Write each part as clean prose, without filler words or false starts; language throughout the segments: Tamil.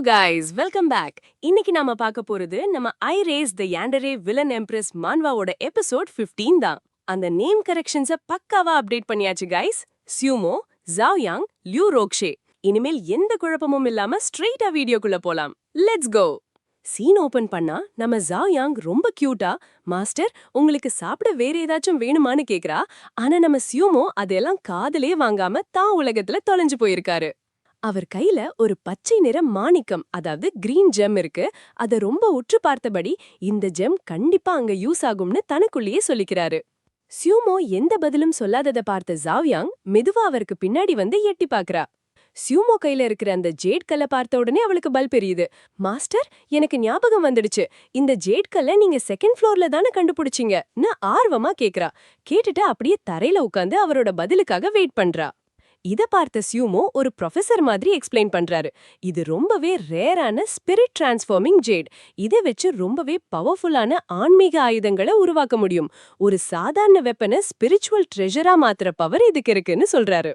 Guys welcome back. இன்னைக்கு நாம பார்க்க போறது நம்ம ஐ ரேஸ் தி யாண்டரே வில்லன் எம்ப்ரஸ் மான்வாவோட எபிசோட் 15 தான். அந்த நேம் கரெக்ஷன்ஸ பக்காவா அப்டேட் பண்ணியாச்சு கைஸ். சியூமோ, ஜாவ் Yang, Liu ரோக்ஷே. இனிமேல் எந்த குழப்பமும் இல்லாம ஸ்ட்ரெயிட்டா வீடியோக்குள்ள போலாம். Let's go. சீன் ஓபன் பண்ணா நம்ம ஜாவ் யாங் ரொம்ப கியூட்டா மாஸ்டர் உங்களுக்கு சாப்பிட வேற ஏதாச்சும் வேணுமான்னு கேக்குறா. ஆனா நம்ம சியூமோ அதெல்லாம் காதலே வாங்காம தான் உலகத்துல தொலைஞ்சு போயிருக்காரு. அவர் கையில ஒரு பச்சை நிற மாணிக்கம் அதாவது கிரீன் ஜெம் இருக்கு. அத ரொம்ப உற்று பார்த்தபடி இந்த ஜெம் கண்டிப்பா அங்க யூஸ் ஆகும்னு தனக்குள்ளேயே சொல்லிக்கிறாரு. சியூமோ எந்த பதிலும் சொல்லாதத பார்த்த ஜாவ்யாங் மெதுவா அவருக்கு பின்னாடி வந்து எட்டி பாக்குறா. சியூமோ கையில இருக்கிற அந்த ஜேட் கல்ல பார்த்த உடனே அவளுக்கு பல்ப் எரியுது. மாஸ்டர் எனக்கு ஞாபகம் வந்துடுச்சு, இந்த ஜேட் கல்ல நீங்க செகண்ட் ஃப்ளோர்ல தானே கண்டுபிடிச்சீங்கன்னு ஆர்வமா கேக்குறா. கேட்டுட்டு அப்படியே தரையில உட்காந்து அவரோட பதிலுக்காக வெயிட் பண்றா. இத பார்த்த சியூமோ ஒரு ப்ரொஃபசர் மாதிரி எக்ஸ்பிளைன் பண்றாரு. இது ரொம்பவே ரேரான ஸ்பிரிட் டிரான்ஸ்ஃபார்மிங் ஜேட். இதை வச்சு ரொம்பவே பவர்ஃபுல்லான ஆன்மீக ஆயுதங்களை உருவாக்க முடியும். ஒரு சாதாரண வெப்பனை ஸ்பிரிச்சுவல் ட்ரெஷரா மாத்துற பவர் இதுக்கு இருக்குன்னு சொல்றாரு.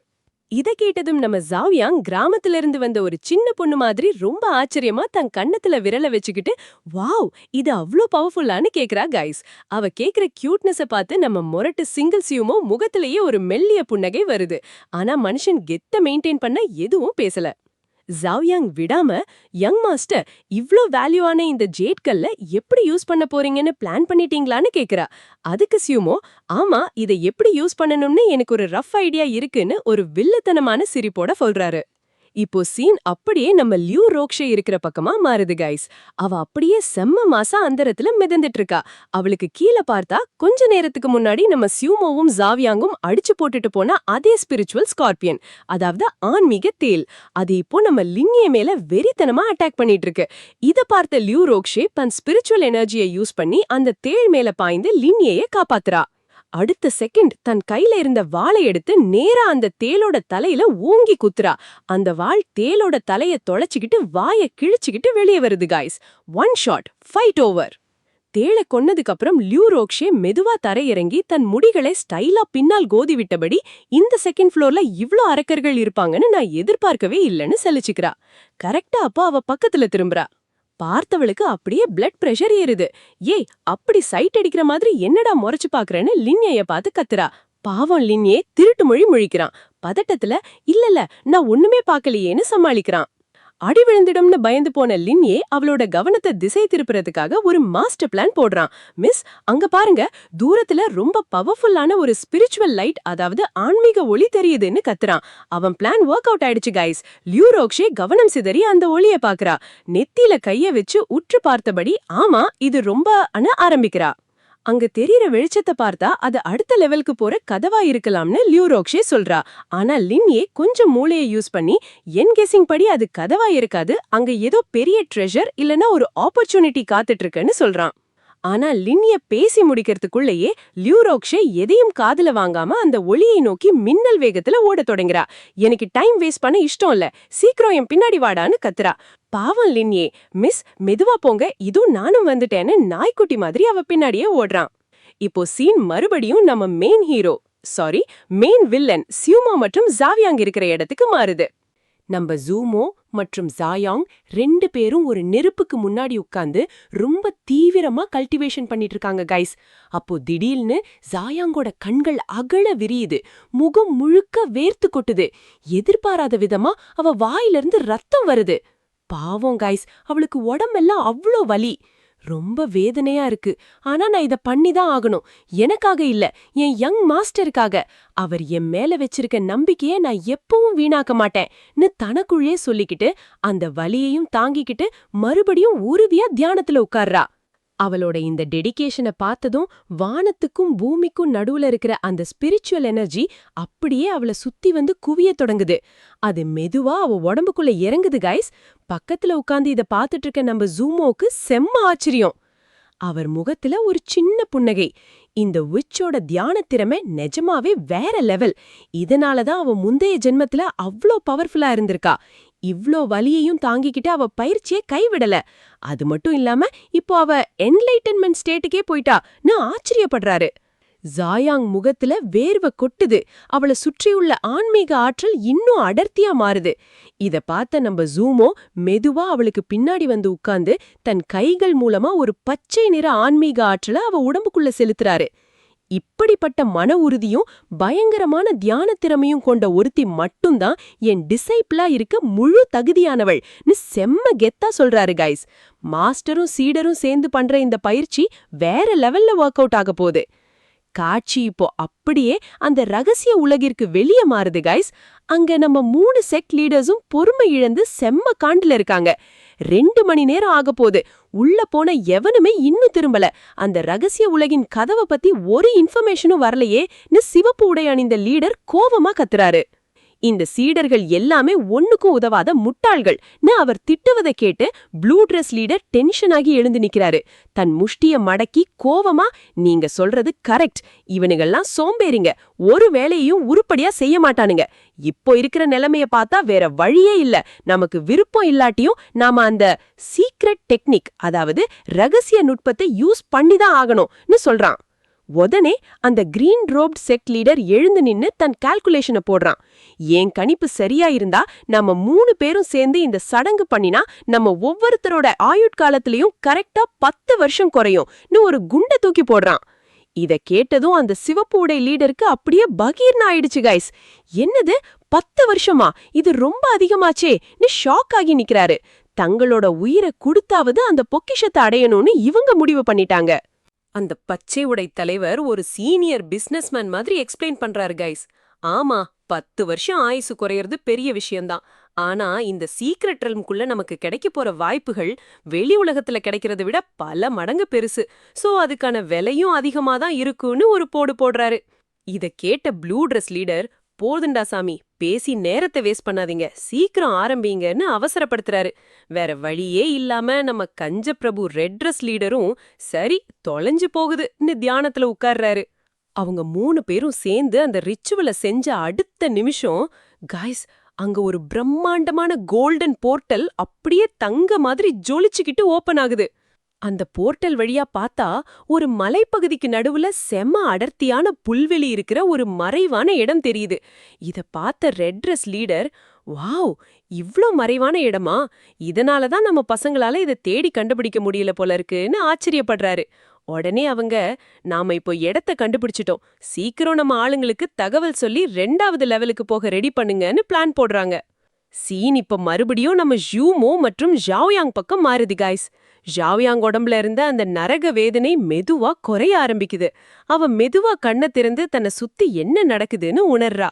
இத கேட்டதும் நம்ம ஜாவ்யாங் கிராமத்துல இருந்து வந்த ஒரு சின்ன பொண்ணு மாதிரி ரொம்ப ஆச்சரியமா தன் கண்ணத்துல விரல வச்சுக்கிட்டு வாவ் இது அவ்ளோ பவர்ஃபுல்லான்னு கேக்குறா கைஸ். அவ கேக்குற கியூட்னஸ பார்த்து நம்ம மொரட்டு சிங்கிள் சியூமோ முகத்திலேயே ஒரு மெல்லிய புன்னகை வருது. ஆனா மனுஷன் கெத்த மெயின்டைன் பண்ண எதுவும் பேசல. ஜாவ்யாங் விடாம யங் மாஸ்டர் இவ்ளோ வேல்யூவான இந்த ஜேட்கல்ல எப்படி யூஸ் பண்ண போறீங்கன்னு பிளான் பண்ணிட்டீங்களான்னு கேக்குறா. அதுக்கு சியூமோ ஆமா இதை எப்படி யூஸ் பண்ணணும்னு எனக்கு ஒரு ரஃப் ஐடியா இருக்குன்னு ஒரு வில்லத்தனமான சிரிப்போட சொல்றாரு. இப்போ சீன் அப்படியே நம்ம லியூ ரோக்ஷே இருக்கிற பக்கமா மாறுது கைஸ். அவ அப்படியே செம்ம மாசா அந்தரத்துல மிதந்துட்டு இருக்கா. அவளுக்கு கீழே பார்த்தா கொஞ்ச நேரத்துக்கு முன்னாடி நம்ம சியூமோவும் ஜாவ்யாங்கும் அடிச்சு போட்டுட்டு போன அதே ஸ்பிரிச்சுவல் ஸ்கார்பியன் அதாவது ஆன்மீக தேல் அது இப்போ நம்ம லின்யே மேல வெறித்தனமா அட்டாக் பண்ணிட்டு இருக்கு. இத பார்த்த லியூ ரோக்ஷே தன் ஸ்பிரிச்சுவல் எனர்ஜியை யூஸ் பண்ணி அந்த தேள் மேல பாய்ந்து லின்யேயை காப்பாத்துறா. அடுத்த செகண்ட் தன் கையில இருந்த வாளை எடுத்து நேரா அந்த தேளோட தலையில ஓங்கி குத்துறா. அந்த வாள் தேளோட தலைய தொலைச்சிக்கிட்டு வாய கிழிச்சுக்கிட்டு வெளியே வருது guys. One shot, fight over. தேளை கொன்னதுக்கு அப்புறம் லியூ ரோக்ஷே மெதுவா தரையிறங்கி தன் முடிகளை ஸ்டைலா பின்னால் கோதி விட்டபடி இந்த செகண்ட் ஃப்ளோர்ல இவ்ளோ அரக்கர்கள் இருப்பாங்கன்னு நான் எதிர்பார்க்கவே இல்லைன்னு சலிச்சுக்கிறா. கரெக்டா அப்போ அவ பக்கத்துல திரும்புறா. பார்த்தவளுக்கு அப்படியே பிளட் பிரஷர் ஏறுது. ஏய் அப்படி சைட் அடிக்கிற மாதிரி என்னடா முறைச்சு பாக்குறேன்னு லின்யைய பார்த்து கத்துறா. பாவம் லின்யே திருட்டு மொழி முழிக்கிறான். பதட்டத்துல இல்ல நான் ஒண்ணுமே பாக்கலையேன்னு சமாளிக்கிறான். அடி விழுந்திடும்னு பயந்து போன லின்யே அவளோட கவனத்தை திசை திருப்புறதுக்காக ஒரு மாஸ்டர் பிளான் போடுறான். மிஸ் அங்க பாருங்க தூரத்துல ரொம்ப பவர்ஃபுல்லான ஒரு ஸ்பிரிச்சுவல் லைட் அதாவது ஆன்மீக ஒளி தெரியுதுன்னு கத்துறான். அவன் பிளான் ஒர்க் அவுட் ஆயிடுச்சு கைஸ். லியூ ரோக்ஷே கவனம் சிதறி அந்த ஒளிய பாக்குறா. நெத்தியில கைய வச்சு உற்று பார்த்தபடி ஆமா இது ரொம்ப ஆரம்பிக்கிறா. அங்க தெரியற வெளிச்சத்தை பார்த்தா அது அடுத்த லெவலுக்கு போற கதவா இருக்கலாம்னு லியூ ரோக்ஷே சொல்றா. ஆனா லின்யே கொஞ்சம் மூளையை யூஸ் பண்ணி என் கெஸிங் படி அது கதவா இருக்காது, அங்க ஏதோ பெரிய ட்ரெஷர் இல்லனா ஒரு ஆப்பர்ச்சுனிட்டி காத்துட்டு இருக்குன்னு சொல்றான். ஆனா லின்ய பேசி முடிக்கிறதுக்குள்ளேயே லியூ ரோக்ஷே எதையும் காதுல வாங்காம அந்த ஒளியை நோக்கி மின்னல் வேகத்துல ஓடத் தொடங்குறா. எனக்கு டைம் வேஸ்ட் பண்ண இஷ்டம் இல்ல, சீக்கிரம் என் பின்னாடி வாடான்னு கத்துறா. பாவம் லின்யே மிஸ் மெதுவா போங்க இதோ நானும் வந்துட்டேன்னு நாய்க்குட்டி மாதிரி அவ பின்னாடியே ஓடுறான். இப்போ சீன் மறுபடியும் நம்ம மெயின் வில்லன் சியூமோ மற்றும் ஜாவ்யாங் இருக்கிற இடத்துக்கு மாறுது. நம்ம ஜூமோ மற்றும் ஜாயாங் ரெண்டு பேரும் ஒரு நெருப்புக்கு முன்னாடி உட்கார்ந்து ரொம்ப தீவிரமா கல்டிவேஷன் பண்ணிட்டு இருக்காங்க கைஸ். அப்போ திடீர்னு ஜாயாங்கோட கண்கள் அகல விரியுது, முகம் முழுக்க வேர்த்து கொட்டுது. எதிர்பாராத விதமா அவ வாயிலிருந்து ரத்தம் வருது. பாவம் கைஸ், அவளுக்கு உடம்பெல்லாம் அவ்ளோ வலி. ரொம்ப வேதனையா இருக்கு. ஆனா நான் இத பண்ணிதான் ஆகணும். எனக்காக இல்ல, என் யங் மாஸ்டருக்காக. அவர் என் மேல வச்சிருக்க நம்பிக்கைய நான் எப்பவும் வீணாக்க மாட்டேன்னு தனக்குள்ளே சொல்லிக்கிட்டு அந்த வலியையும் தாங்கிக்கிட்டு மறுபடியும் உறுதியா தியானத்துல உட்கார்றா. அவளோட இந்த டெடிகேஷனை பார்த்ததும் வானத்துக்கும் பூமிக்கும் நடுவுல இருக்கிற அந்த ஸ்பிரிச்சுவல் எனர்ஜி அப்படியே அவளை சுத்தி வந்து குவிய தொடங்குது. அது மெதுவா அவ உடம்புக்குள்ள இறங்குது கைஸ். பக்கத்துல உட்கார்ந்து இத பாத்துட்டு இருக்க நம்ம ஜூமோக்கு செம்ம ஆச்சரியம். அவர் முகத்துல ஒரு சின்ன புன்னகை. இந்த விச்சோட தியான திறமை நிஜமாவே வேற லெவல். இதனாலதான் அவ முந்தைய ஜென்மத்துல அவ்ளோ பவர்ஃபுல்லா இருந்திருக்கா. இவ்ளோ வலியையும் தாங்கிக்கிட்டு அவ பயிற்சியை கைவிடல. அது மட்டும் இல்லாம இப்போ அவ என்லைட்டன்மெண்ட் ஸ்டேட்டுக்கே போயிட்டான்னு ஆச்சரியப்படுறாரு. ஜாயாங் முகத்துல வேர்வை கொட்டுது. அவளை சுற்றியுள்ள ஆன்மீக ஆற்றல் இன்னும் அடர்த்தியா மாறுது. இத பார்த்த நம்ம ஜூமோ மெதுவா அவளுக்கு பின்னாடி வந்து உட்கார்ந்து தன் கைகள் மூலமா ஒரு பச்சை நிற ஆன்மீக ஆற்றலை அவ உடம்புக்குள்ள செலுத்துறாரு. இப்படிப்பட்ட மன உறுதியும் பயங்கரமான தியான திறமையும் கொண்ட ஒருத்தி மட்டும்தான் என் டிசைப்பிளா இருக்க முழு தகுதியானவள்னு செம்ம கெத்தா சொல்றாரு கைஸ். மாஸ்டரும் சீடரும் சேர்ந்து பண்ற இந்த பயிற்சி வேற லெவல்ல ஒர்க் அவுட் ஆக போகுது. காட்சி இப்போ அப்படியே அந்த ரகசிய உலகிற்கு வெளியே மாறுது கைஸ். அங்க நம்ம 3 செக்ட் லீடர்ஸும் பொறுமை இழந்து செம்ம காண்டுல இருக்காங்க. 2 மணி நேரம் ஆக போகுது. உள்ள போன எவனுமே இன்னும் திரும்பல. அந்த ரகசிய உலகின் கதவை பத்தி ஒரு இன்ஃபர்மேஷனும் வரலையேன்னு சிவப்பு உடை அணிந்த லீடர் கோவமா கத்துறாரு. இந்த சீடர்கள் எல்லாமே ஒண்ணுக்கும் உதவாத முட்டாள்கள்னு அவர் திட்டுவதை கேட்டு ப்ளூ ட்ரெஸ் லீடர் டென்ஷன் ஆகி எழுந்து நிக்கிறாரு. தன் முஷ்டிய மடக்கி கோவமா, நீங்க சொல்றது கரெக்ட், இவனுங்கெல்லாம் சோம்பேறிங்க, ஒரு வேலையையும் உருப்படியா செய்ய மாட்டானுங்க. இப்போ இருக்கிற நிலைமைய பார்த்தா வேற வழியே இல்ல. நமக்கு விருப்பம் இல்லாட்டியும் நாம அந்த சீக்ரெட் டெக்னிக், அதாவது ரகசிய நுட்பத்தை யூஸ் பண்ணிதான் ஆகணும்னு சொல்றான். உடனே அந்த கிரீன் ரோப்ட் செக்ட் லீடர் எழுந்து நின்னு தன் கால்குலேஷனை போடுறான். என் கணிப்பு சரியா இருந்தா நம்ம 3 பேரும் சேர்ந்து இந்த சடங்கு பண்ணினா நம்ம ஒவ்வொருத்தரோட ஆயுட்காலத்திலயும் கரெக்டா 10 வருஷம் குறையும்னு ஒரு குண்டை தூக்கி போடுறான். இத கேட்டதும் அந்த சிவப்பு உடை லீடருக்கு அப்படியே பகீர்னு ஆயிடுச்சு கைஸ். என்னது 10 வருஷமா? இது ரொம்ப அதிகமாச்சேன்னு ஷாக் ஆகி நிக்கிறாரு. தங்களோட உயிரை கொடுத்தாவது அந்த பொக்கிஷத்தை அடையணும்னு இவங்க முடிவு பண்ணிட்டாங்க. அந்த பச்சை உடை தலைவர் ஒரு சீனியர் பிசினஸ்மேன் மாதிரி எக்ஸ்பிளைன் பண்றாரு கைஸ். ஆமா, 10 வருஷம் ஆயுசு குறையறது பெரிய விஷயம்தான். ஆனா இந்த சீக்ரெட் ரெல்ம்குள்ள நமக்கு கிடைக்க போற வாய்ப்புகள் வெளி உலகத்துல கிடைக்கிறத விட பல மடங்கு பெருசு. சோ அதுக்கான விலையும் அதிகமா தான் இருக்குன்னு ஒரு போடு போடுறாரு. இத கேட்ட ப்ளூ ட்ரெஸ் லீடர், போதுண்டா சாமி, பேசி நேரத்தை வேஸ்ட் பண்ணாதீங்க, சீக்கிரம் ஆரம்பிங்கன்னு அவசரப்படுத்துறாரு. வேற வழியே இல்லாம நம்ம கஞ்ச பிரபு ரெட் ட்ரெஸ் லீடரும் சரி தொலைஞ்சு போகுதுன்னு தியானத்துல உட்கார்றாரு. அவங்க 3 பேரும் சேர்ந்து அந்த ரிச்சுவலை செஞ்ச அடுத்த நிமிஷம் கைஸ், அங்க ஒரு பிரம்மாண்டமான கோல்டன் போர்ட்டல் அப்படியே தங்க மாதிரி ஜொலிச்சுக்கிட்டு ஓபன் ஆகுது. அந்த போர்ட்டல் வழியா பார்த்தா ஒரு மலைப்பகுதிக்கு நடுவுல செம அடர்த்தியான புல்வெளி இருக்கிற ஒரு மறைவான இடம் தெரியுது. இத பார்த்த ரெட் ட்ரெஸ் லீடர், வாவ், இவ்ளோ மறைவான இடமா? இதனாலதான் நம்ம பசங்களால இதை தேடி கண்டுபிடிக்க முடியல போல இருக்குன்னு ஆச்சரியப்படுறாரு. உடனே அவங்க, நாம இப்போ இடத்த கண்டுபிடிச்சிட்டோம், சீக்கிரம் நம்ம ஆளுங்களுக்கு தகவல் சொல்லி 2வது லெவலுக்கு போக ரெடி பண்ணுங்கன்னு பிளான் போடுறாங்க. சீன் இப்ப மறுபடியும் நம்ம ஜூமோ மற்றும் ஜாவ்யாங் பக்கம் மாறுது கைஸ். ஜாவ்யாங் உடம்புல இருந்த அந்த நரக வேதனை மெதுவா குறைய ஆரம்பிக்குது. அவ மெதுவா கண்ணை திறந்து தன்னை சுத்தி என்ன நடக்குதுன்னு உணர்றா.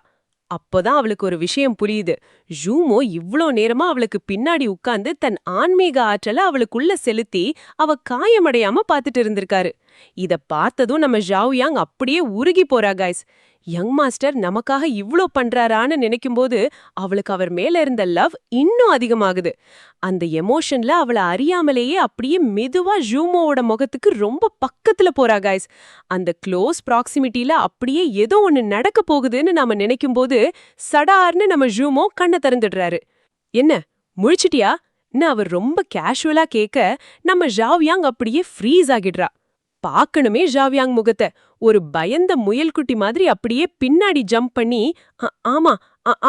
அப்போதான் அவளுக்கு ஒரு விஷயம் புரியுது. ஜூமோ இவ்ளோ நேரமா அவளுக்கு பின்னாடி உட்கார்ந்து தன் ஆன்மீக ஆற்றலை அவளுக்குள்ள செலுத்தி அவ காயமடையாம பாத்துட்டு இருந்திருக்காரு. இத பார்த்ததும் நம்ம ஜாவ்யாங் அப்படியே உருகி போறா கைஸ். யங் மாஸ்டர் நமக்காக இவ்ளோ பண்றாரான்னு நினைக்கும்போது அவளுக்கு அவர் மேல இருந்த லவ் இன்னும் அதிகமாகுது. அந்த எமோஷன்ல அவளை அறியாமலேயே அப்படியே மெதுவா ஜூமோவோட முகத்துக்கு ரொம்ப பக்கத்துல போறா கைஸ். அந்த க்ளோஸ் ப்ராக்சிமிட்டில அப்படியே ஏதோ ஒன்னு நடக்க போகுதுன்னு நாம நினைக்கும்போது சடார்னு நம்ம ஜூமோ கண்ணை திறந்துடுறாரு. என்ன முழிச்சிட்டியான்னு அவர் ரொம்ப கேஷுவலா கேட்க நம்ம ஜாவ்யாங் அப்படியே ஃப்ரீஸ் ஆகிடுறா. பாக்கணுமே ஜாவ்யாங் முகத்தை. ஒரு பயந்த முயல்குட்டி மாதிரி அப்படியே பின்னாடி ஜம்ப் பண்ணி, ஆமா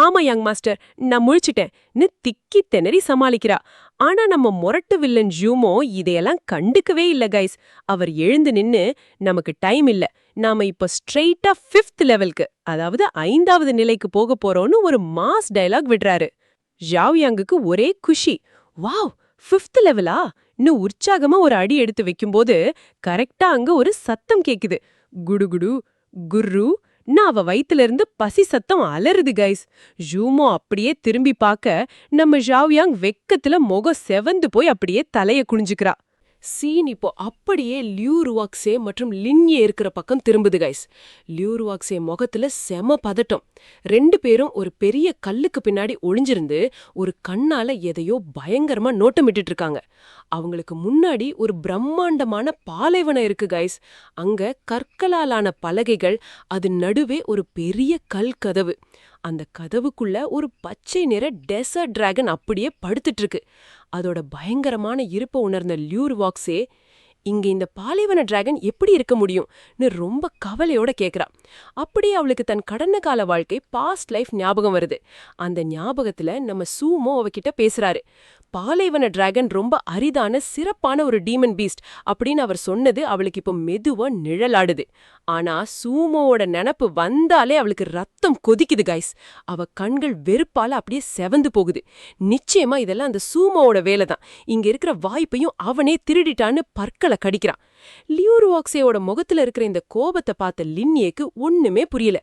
ஆமா யங் மாஸ்டர், நான் முழிச்சிட்டேன்னு திக்கி திணறி சமாளிக்கிறா. ஆனா நம்ம மொரட்டு வில்லன் ஜூமோ இதையெல்லாம் கண்டுக்கவே இல்ல கைஸ். அவர் எழுந்து நின்னு, நமக்கு டைம் இல்ல, நாம இப்ப ஸ்ட்ரெயிட்டா 5th லெவலுக்கு, அதாவது 5வது நிலைக்கு போக போறோம்னு ஒரு மாஸ் டயலாக் விடுறாரு. ஜாவ்யாங்குக்கு ஒரே குஷி. வாவ், 5th லெவலா? இன்னும் உற்சாகமா ஒரு அடி எடுத்து வைக்கும்போது கரெக்டா அங்க ஒரு சத்தம் கேக்குது. குடுகுடு குர்ரு அவ வயித்துல இருந்து பசி சத்தம் அலறுது கைஸ். ஜூமோ அப்படியே திரும்பி பார்க்க நம்ம ஜாவ்யாங் வெக்கத்துல முகம் செவந்து போய் அப்படியே தலைய குனிஞ்சுக்கிறா. சீன் இப்போ அப்படியே லியூ ருவாக்ஸே மற்றும் லின்யே இருக்கிற பக்கம் திரும்புது கைஸ். லியூ ருவாக்ஸே முகத்துல செம பதட்டம். 2 பேரும் ஒரு பெரிய கல்லுக்கு பின்னாடி ஒளிஞ்சிருந்து ஒரு கண்ணால எதையோ பயங்கரமா நோட்டமிட்டு இருக்காங்க. அவங்களுக்கு முன்னாடி ஒரு பிரம்மாண்டமான பாலைவனம் இருக்கு கைஸ். அங்க கற்களாலான பலகைகள், அது நடுவே ஒரு பெரிய கல் கதவு. அந்த கதவுக்குள்ள ஒரு பச்சை நிற டெசர்ட் டிராகன் அப்படியே படுத்துட்டு இருக்கு. அதோட பயங்கரமான இருப்ப உணர்ந்த லியூ ருவாக்ஸே, இங்க இந்த பாலைவன டிராகன் எப்படி இருக்க முடியும்னு ரொம்ப கவலையோட கேக்குறா. அப்படியே அவளுக்கு தன் கடந்த கால வாழ்க்கை பாஸ்ட் லைஃப் ஞாபகம் வருது. அந்த ஞாபகத்துல நம்ம சூமோ அவகிட்ட பேசுறாரு. பாலைவன டிராகன் ரொம்ப அரிதான சிறப்பான ஒரு டீமன் பீஸ்ட் அப்படின்னு அவர் சொன்னது அவளுக்கு இப்போ மெதுவா நிழலாடுது. ஆனா சூமோவோட நினப்பு வந்தாலே அவளுக்கு ரத்தம் கொதிக்குது கைஸ். அவ கண்கள் வெறுப்பால அப்படியே செவந்து போகுது. நிச்சயமா இதெல்லாம் அந்த சூமோவோட வேலை தான். இங்க இருக்கிற வாய்ப்பையும் அவனே திருடிட்டான்னு பற்களை கடிக்கிறான். லியூருவாக்ஸேயோட முகத்துல இருக்கிற இந்த கோபத்தை பார்த்த லின்னியேக்கு ஒண்ணுமே புரியல.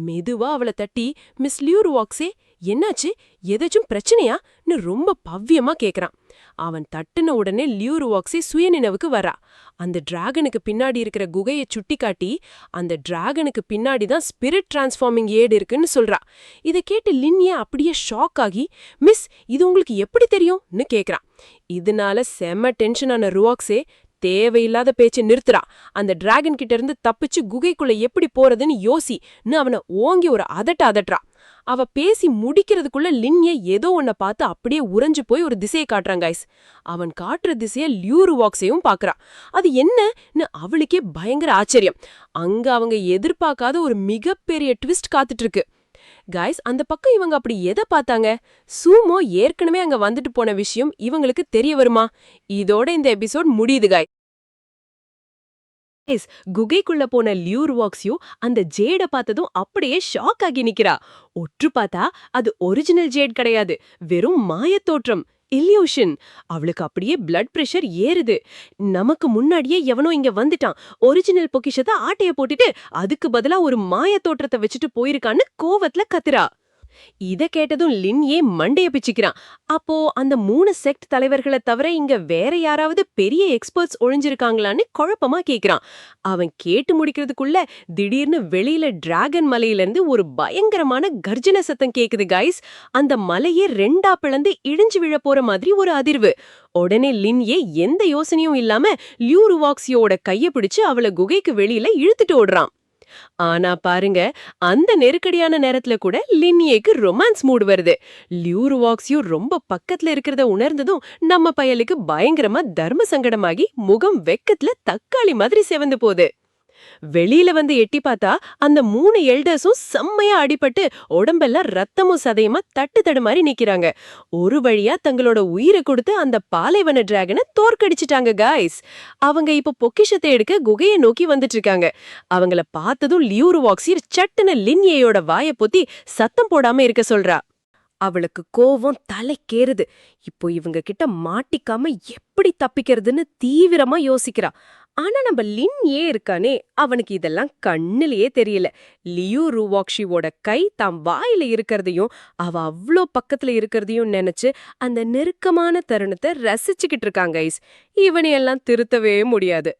மெதுவா அவளை தட்டி, மிஸ் லியூருவாக்ஸே, என்னாச்சு, ஏதாச்சும் பிரச்சனையான்னு ரொம்ப பவ்யமா கேக்குறான். அவன் தட்டுன உடனே லியூருவாக்ஸே சுயநினைவுக்கு வரா. அந்த டிராகனுக்கு பின்னாடி இருக்கிற குகையை சுட்டி காட்டி, அந்த டிராகனுக்கு பின்னாடி தான் ஸ்பிரிட் டிரான்ஸ்ஃபார்மிங் ஏடு இருக்குன்னு சொல்றா. இதை கேட்டு லின்னியா அப்படியே ஷாக் ஆகி, மிஸ், இது உங்களுக்கு எப்படி தெரியும்னு கேக்குறான். இதனால செம்ம டென்ஷனான ருவாக்ஸே தேவையில்லாத பேச்சு நிறுத்துறா. அந்த டிராகன் கிட்ட இருந்து தப்பிச்சு குகைக்குள்ள எப்படி போறதுன்னு யோசின்னு அவனை ஓங்கி ஒரு அதட்டா. அவ பேசி முடிக்கிறதுக்குள்ள லின்யே ஏதோ ஒன்ன பார்த்து அப்படியே உறைஞ்சு போய் ஒரு திசையை காட்டுறான் கைஸ். அவன் காட்டுற திசைய லியூருவாக்ஸையும் பாக்குறா. அது என்னன்னு அவளுக்கே பயங்கர ஆச்சரியம். அங்க அவங்க எதிர்பார்க்காத ஒரு மிகப்பெரிய ட்விஸ்ட் காத்துட்டு இருக்கு. கைஸ், அந்த பக்கம் இவங்க அப்படி எதை பார்த்தாங்க? சூமோ ஏற்கனவே அங்க வந்துட்டு போன விஷயம் இவங்களுக்கு தெரிய வருமா? இதோட இந்த எபிசோட் முடியுது கைஸ். குகைக்குள்ள போன லியூருவாக்ஸியோ அந்த ஜேட பார்த்ததும் அப்படியே ஷாக் ஆகி நிக்கிறா. ஒற்று பார்த்தா அது ஒரிஜினல் ஜேட் கிடையாது, வெறும் மாயத்தோற்றம், இல்யூஷன். அவளுக்கு அப்படியே பிளட் பிரஷர் ஏறுது. நமக்கு முன்னாடியே எவனோ இங்க வந்துட்டான், ஒரிஜினல் பொக்கிஷத்தை ஆட்டைய போட்டுட்டு அதுக்கு பதிலா ஒரு மாய தோற்றத்தை வச்சுட்டு போயிருக்கான்னு கோவத்துல கத்துறா. இத கேட்டதும் லின்யே மண்டைய பிச்சுக்கிறான். அப்போ அந்த 3 செக்ட் தலைவர்களை தவிர இங்க வேற யாராவது பெரிய எக்ஸ்பர்ட்ஸ் ஒளிஞ்சிருக்காங்களான்னு குழப்பமா கேக்குறான். அவன் கேட்டு முடிக்கிறதுக்குள்ள திடீர்னு வெளியில டிராகன் மலையில இருந்து ஒரு பயங்கரமான கர்ஜன சத்தம் கேக்குது கைஸ். அந்த மலையே 2ஆ பிளந்து இடிஞ்சு விழ போற மாதிரி ஒரு அதிர்வு. உடனே லின்யே எந்த யோசனையும் இல்லாம லியூருவாக்ஸியோட கைய பிடிச்சு அவளை குகைக்கு வெளியில இழுத்துட்டு ஓடுறான். ஆனா பாருங்க, அந்த நெருக்கடியான நேரத்துல கூட லின்யேக்கு ரொமான்ஸ் மூடு வருது. லியூருவாக்ஸியும் ரொம்ப பக்கத்துல இருக்கிறத உணர்ந்ததும் நம்ம பயலுக்கு பயங்கரமா தர்ம சங்கடமாகி முகம் வெக்கத்துல தக்காளி மாதிரி செவந்து போகுது. வெளியில வந்து எட்டி பார்த்தா அந்த 3 எல்டர்ஸும் செம்மையா அடிபட்டு உடம்பெல்லாம் ரத்தமும் சதையுமா தட்டு தடுமாறி நிக்கிறாங்க. ஒரு வழியா தங்களோட உயிரை கொடுத்து அந்த பாலைவன டிராகனை தோற்கடிச்சிட்டாங்க கைஸ். அவங்க இப்ப பொக்கிஷத்தை எடுக்க குகையை நோக்கி வந்துட்டு இருக்காங்க. அவங்கள பார்த்ததும் லியூருவாக்ஸி சட்டுன லின்யேயோட வாயை பொத்தி சத்தம் போடாம இருக்க சொல்றா. அவளுக்கு கோவம் தலைக்கேறுது. இப்போ இவங்க கிட்ட மாட்டிக்காம எப்படி தப்பிக்கிறதுன்னு தீவிரமா யோசிக்கிறா. ஆனா நம்ம லின்யே இருக்கானே, அவனுக்கு இதெல்லாம் கண்ணிலேயே தெரியல. லியூருவாக்ஸியோட கை தாம் வாயில இருக்கிறதையும் அவ அவ்ளோ பக்கத்துல இருக்கிறதையும் நினைச்சு அந்த நெருக்கமான தருணத்தை ரசிச்சுக்கிட்டு இருக்காங்க கைஸ். இவனையெல்லாம் திருத்தவே முடியாது.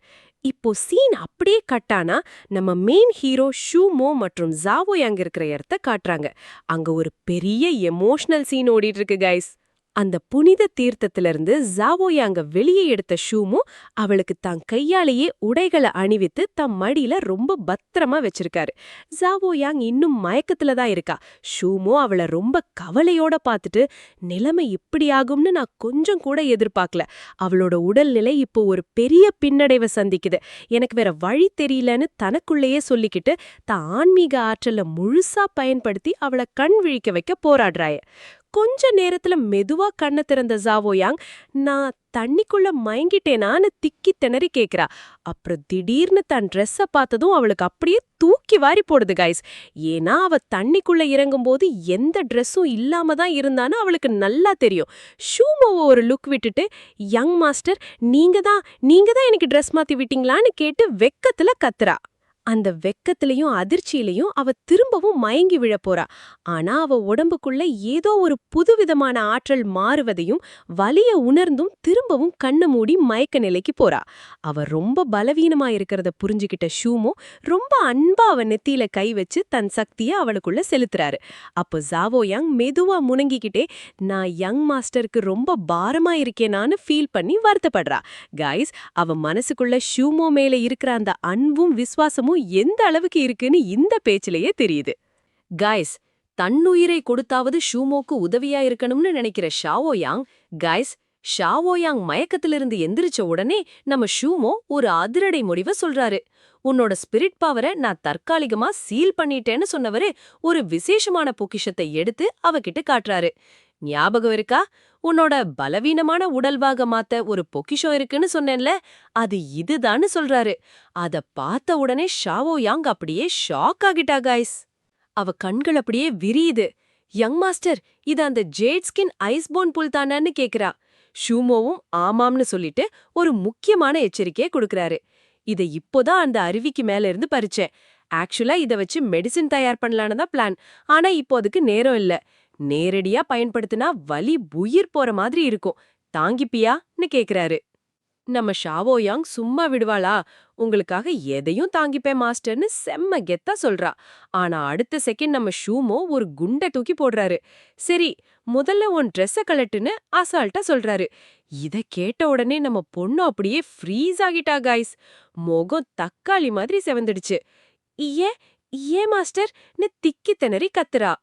இப்போ சீன் அப்படியே கட்டானா நம்ம மெயின் ஹீரோ ஷூமோ மற்றும் ஜாவோயாங் இருக்கிற இடத்த காட்டுறாங்க. அங்க ஒரு பெரிய எமோஷனல் சீன் ஓடிட்டு இருக்கு கைஸ். அந்த புனித தீர்த்தத்திலிருந்து ஜாவோயாங்க வெளியே எடுத்த ஷூமோ அவளுக்கு தான் கையாலேயே உடைகளை அணிவித்து தம் மடியில ரொம்ப பத்திரமா வச்சிருக்காரு. ஜாவோயாங் இன்னும் மயக்கத்துல தான் இருக்கா. ஷூமோ அவளை ரொம்ப கவலையோட பார்த்துட்டு, நிலைமை இப்படி ஆகும்னு நான் கொஞ்சம் கூட எதிர்பார்க்கல. அவளோட உடல்நிலை இப்போ ஒரு பெரிய பின்னடைவை சந்திக்குது. எனக்கு வேற வழி தெரியலன்னு தனக்குள்ளேயே சொல்லிக்கிட்டு தான் ஆன்மீக ஆற்றலை முழுசா பயன்படுத்தி அவளை கண் விழிக்க வைக்க போராடுறாய. கொஞ்ச நேரத்துல மெதுவா கண்ண திறந்த ஜாவோயாங், நான் தண்ணிக்குள்ள மயங்கிட்டேனான்னு திக்கி திணறி கேக்குறா. அப்புறம் திடீர்னு தன் ட்ரெஸ்ஸ பார்த்ததும் அவளுக்கு அப்படியே தூக்கி வாரி போடுது கைஸ். ஏன்னா அவ தண்ணிக்குள்ள இறங்கும் போது எந்த ட்ரெஸ்ஸும் இல்லாம தான் இருந்தான்னு அவளுக்கு நல்லா தெரியும். ஷூமோவை ஒரு லுக் விட்டுட்டு, யங் மாஸ்டர், நீங்க தான் எனக்கு ட்ரெஸ் மாத்தி விட்டீங்களான்னு கேட்டு வெக்கத்துல கத்துறா. அந்த வெக்கத்திலையும் அதிர்ச்சியிலையும் அவ திரும்பவும் மயங்கி விழ போறா. ஆனா அவ உடம்புக்குள்ள ஏதோ ஒரு புதுவிதமான ஆற்றல் மாறுவதையும் வலிய உணர்ந்தும் திரும்பவும் கண்ண மூடி மயக்க நிலைக்கு போறா. அவ ரொம்ப பலவீனமா இருக்கிறத புரிஞ்சுகிட்ட ஷூமோ ரொம்ப அன்பா அவ நெத்தியில கை வச்சு தன் சக்திய அவளுக்குள்ள செலுத்துறாரு. அப்போ ஜாவோயாங் மெதுவா முணங்கிக்கிட்டே, நான் யங் மாஸ்டருக்கு ரொம்ப பாரமா இருக்கேனான்னு ஃபீல் பண்ணி வருத்தப்படுறா. கைஸ், அவ மனசுக்குள்ள ஷூமோ மேல இருக்கிற அந்த அன்பும் விசுவாசமும் எந்த அளவுக்கு இருக்குன்னு இந்த பேச்சிலேயே தெரியுது. கைஸ், தன்னுயிரை கொடுத்தாவது ஷூமோக்கு உதவியா இருக்கணும்னு நினைக்கிற ஷாவோயாங், கைஸ், ஷாவோயாங் மயக்கத்திலிருந்து எந்திரிச்ச உடனே நம்ம ஷூமோ ஒரு அதிரடை முடிவை சொல்றாரு. உன்னோட ஸ்பிரிட் பவரை நான் தற்காலிகமா சீல் பண்ணிட்டேன்னு சொன்னவரு ஒரு விசேஷமான பொக்கிஷத்தை எடுத்து அவகிட்ட காட்டுறாரு. ஞாபகம் இருக்கா? உன்னோட பலவீனமான உடல்வாக மாத்த ஒரு பொக்கிஷம் இருக்குன்னு சொன்னேன்ல, அது இதுதான்னு சொல்றாரு. அத பார்த்த உடனே ஷாவோயாங் அப்படியே ஷாக் ஆகிட்டா காய்ஸ். அவ கண்கள் அப்படியே விரியுது. யங் மாஸ்டர், இது அந்த ஜேட் ஸ்கின் ஐஸ்போன் புல் தானன்னு கேக்குறா. ஷூமோவும் ஆமாம்னு சொல்லிட்டு ஒரு முக்கியமான எச்சரிக்கையை கொடுக்கறாரு. இத இப்போதான் அந்த அருவிக்கு மேல இருந்து பறிச்சேன். ஆக்சுவலா இத வச்சு மெடிசின் தயார் பண்ணலான்னு தான் பிளான். ஆனா இப்போ அதுக்கு நேரம் இல்ல. நேரடியா பயன்படுத்தினா வலி உயிர் போற மாதிரி இருக்கும். தாங்கிப்பியான்னு கேக்குறாரு. நம்ம ஷாவோயாங் சும்மா விடுவாளா? உங்களுக்காக எதையும் தாங்கிப்பேன் மாஸ்டர்னு செம்ம கெத்தா சொல்றா. ஆனா அடுத்த செகண்ட் நம்ம ஷூமோ ஒரு குண்ட தூக்கி போடுறாரு. சரி, முதல்ல உன் ட்ரெஸ்ஸ கழட்டுன்னு அசால்ட்டா சொல்றாரு. இத கேட்ட உடனே நம்ம பொண்ணு அப்படியே ஃப்ரீஸ் ஆகிட்டா காய்ஸ். முகம் தக்காளி மாதிரி செவந்துடுச்சு. ஏன் ஏன் மாஸ்டர்னு திக்கி திணறி கத்துறா.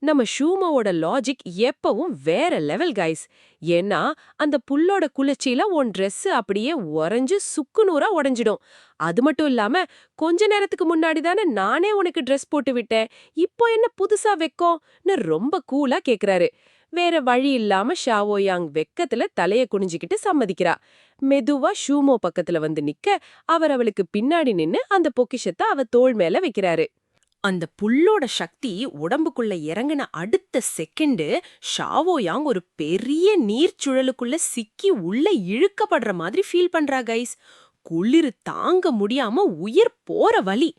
நம்ம ஷூமோவோட லாஜிக் எப்பவும் வேற லெவல் கைஸ். ஏன்னா அந்த புல்லோட குளிர்ச்சியில உன் ட்ரெஸ் அப்படியே உறைஞ்சு சுக்குநூறா உடைஞ்சிடும். அது மட்டும் இல்லாம கொஞ்ச நேரத்துக்கு முன்னாடி தானே நானே உனக்கு ட்ரெஸ் போட்டு விட்டேன், இப்போ என்ன புதுசா வெக்கம்னு ரொம்ப கூலா கேக்குறாரு. வேற வழி இல்லாம ஷாவோயாங் வெக்கத்துல தலைய குனிஞ்சுக்கிட்டு சம்மதிக்கிறா. மெதுவா ஷூமோ பக்கத்துல வந்து நிக்க அவர் அவளுக்கு பின்னாடி நின்னு அந்த பொக்கிஷத்தை அவ தோள் மேல வைக்கிறாரு. அந்த புல்லோட சக்தி உடம்புக்குள்ள இறங்கின அடுத்த செகண்டு ஷாவோயாங் ஒரு பெரிய நீர்ச்சுழலுக்குள்ள சிக்கி உள்ள இழுக்கப்படுற மாதிரி ஃபீல் பண்றா கைஸ். குளிர் தாங்க முடியாம உயிர் போற வலி.